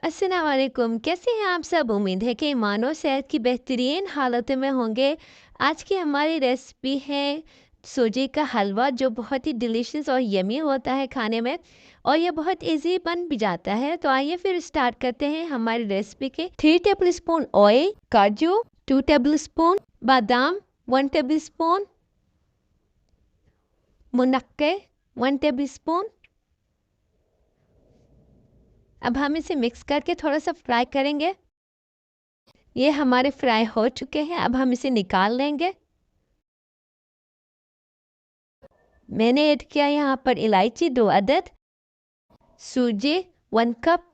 अस्सलाम वालेकुम। कैसे हैं आप सब? उम्मीद है कि ईमान और सेहत की बेहतरीन हालत में होंगे। आज की हमारी रेसिपी है सूजी का हलवा, जो बहुत ही डिलीशियस और यमी होता है खाने में, और ये बहुत इजी बन भी जाता है। तो आइए फिर स्टार्ट करते हैं हमारी रेसिपी के। 3 टेबल स्पून ऑयल, काजू 2 टेबल स्पून, बादाम 1 टेबल स्पून, मुनक्के 1 टेबल स्पून। अब हम इसे मिक्स करके थोड़ा सा फ्राई करेंगे। ये हमारे फ्राई हो चुके हैं, अब हम इसे निकाल लेंगे। मैंने ऐड किया यहाँ पर इलायची 2 अदद, सूजी 1 कप,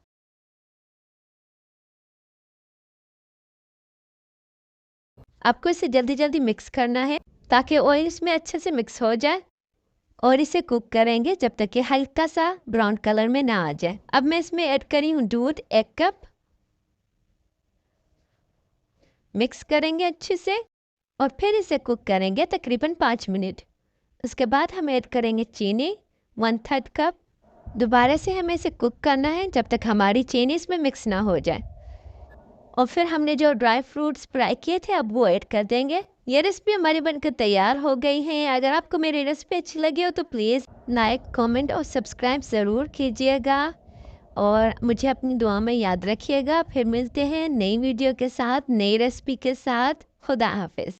आपको इसे जल्दी जल्दी मिक्स करना है ताकि ऑयल इसमें अच्छे से मिक्स हो जाए, और इसे कुक करेंगे जब तक कि हल्का सा ब्राउन कलर में ना आ जाए। अब मैं इसमें ऐड करी हूँ दूध 1 कप, मिक्स करेंगे अच्छे से और फिर इसे कुक करेंगे तकरीबन 5 मिनट। उसके बाद हम ऐड करेंगे चीनी 1/3 कप। दोबारा से हमें इसे कुक करना है जब तक हमारी चीनी इसमें मिक्स ना हो जाए। और फिर हमने जो ड्राई फ्रूट्स फ्राई किए थे अब वो ऐड कर देंगे। ये रेसिपी हमारी बनकर तैयार हो गई है। अगर आपको मेरी रेसिपी अच्छी लगी हो तो प्लीज़ लाइक, कमेंट और सब्सक्राइब ज़रूर कीजिएगा, और मुझे अपनी दुआ में याद रखिएगा। फिर मिलते हैं नई वीडियो के साथ, नई रेसिपी के साथ। खुदा हाफिज़।